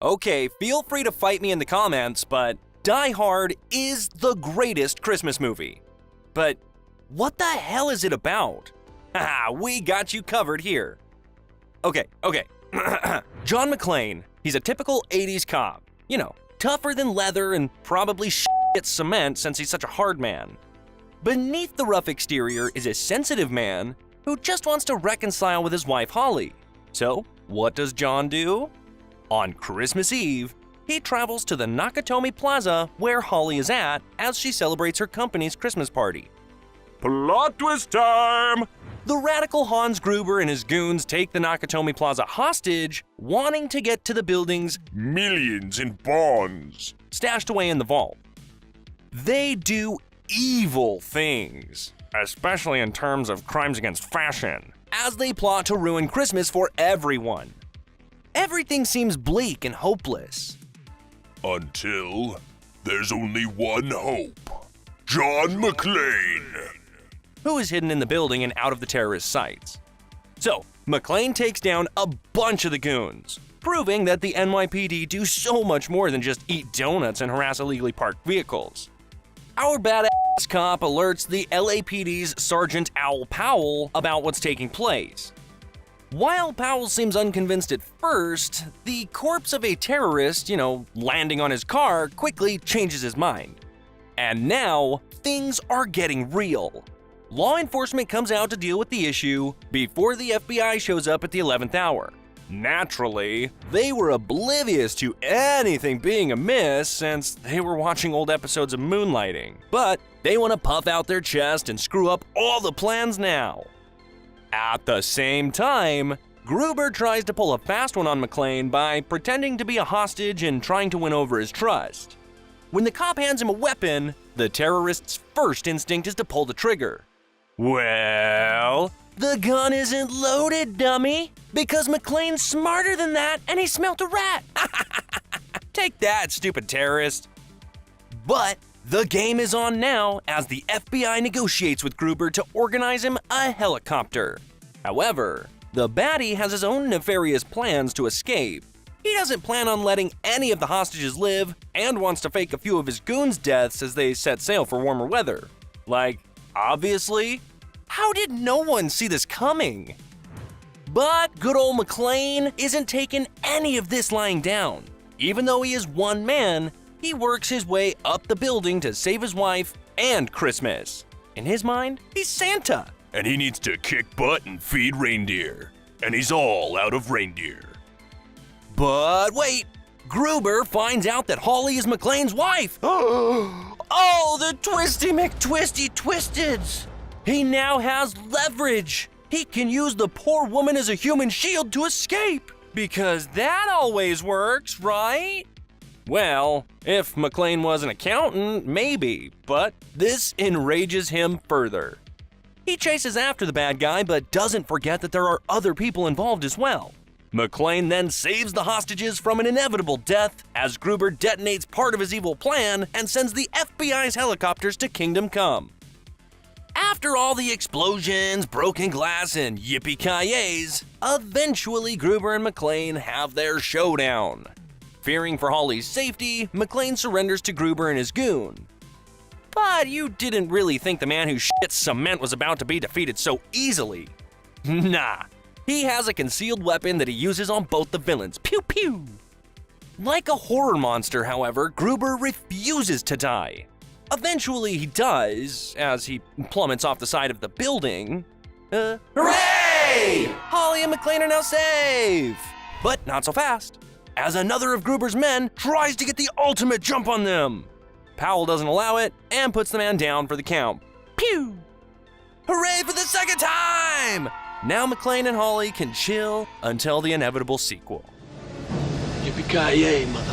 Okay, feel free to fight me in the comments, but Die Hard is the greatest Christmas movie. But what the hell is it about? Haha, we got you covered here. Okay. John McClane, he's a typical 80s cop. You know, tougher than leather and probably shits cement since he's such a hard man. Beneath the rough exterior is a sensitive man who just wants to reconcile with his wife Holly. So, what does John do? On Christmas Eve, he travels to the Nakatomi Plaza where Holly is at as she celebrates her company's Christmas party. Plot twist time! The radical Hans Gruber and his goons take the Nakatomi Plaza hostage, wanting to get to the building's millions in bonds stashed away in the vault. They do evil things, especially in terms of crimes against fashion, as they plot to ruin Christmas for everyone. Everything seems bleak and hopeless. Until there's only one hope. John McClane, who is hidden in the building and out of the terrorist sights. So, McClane takes down a bunch of the goons, proving that the NYPD do so much more than just eat donuts and harass illegally parked vehicles. Our badass cop alerts the LAPD's Sergeant Owl Powell about what's taking place. While Powell seems unconvinced at first, the corpse of a terrorist, landing on his car quickly changes his mind. And now, things are getting real. Law enforcement comes out to deal with the issue before the FBI shows up at the 11th hour. Naturally, they were oblivious to anything being amiss since they were watching old episodes of Moonlighting, but they want to puff out their chest and screw up all the plans now. At the same time, Gruber tries to pull a fast one on McClane by pretending to be a hostage and trying to win over his trust. When the cop hands him a weapon, the terrorist's first instinct is to pull the trigger. Well, the gun isn't loaded, dummy, because McClane's smarter than that and he smelt a rat. Take that, stupid terrorist. But the game is on now as the FBI negotiates with Gruber to organize him a helicopter. However, the baddie has his own nefarious plans to escape. He doesn't plan on letting any of the hostages live and wants to fake a few of his goons' deaths as they set sail for warmer weather. Like, obviously, how did no one see this coming? But good old McClane isn't taking any of this lying down. Even though he is one man, he works his way up the building to save his wife and Christmas. In his mind, he's Santa. and he needs to kick butt and feed reindeer. And he's all out of reindeer. But wait! Gruber finds out that Holly is McClane's wife! Oh, the Twisty McTwisty Twisteds! He now has leverage! He can use the poor woman as a human shield to escape! Because that always works, right? Well, if McClane was an accountant, maybe, but this enrages him further. He chases after the bad guy, but doesn't forget that there are other people involved as well. McClane then saves the hostages from an inevitable death as Gruber detonates part of his evil plan and sends the FBI's helicopters to Kingdom Come. After all the explosions, broken glass, and yippee-ki-yays, eventually Gruber and McClane have their showdown. Fearing for Holly's safety, McClane surrenders to Gruber and his goon. But you didn't really think the man who shits cement was about to be defeated so easily. Nah, he has a concealed weapon that he uses on both the villains. Pew pew! Like a horror monster, however, Gruber refuses to die. Eventually he does, as he plummets off the side of the building. Hooray! Holly and McClane are now safe! But not so fast, as another of Gruber's men tries to get the ultimate jump on them. Powell doesn't allow it and puts the man down for the count. Pew! Hooray for the second time! Now McClane and Holly can chill until the inevitable sequel. Yippee-ki-yay, mother.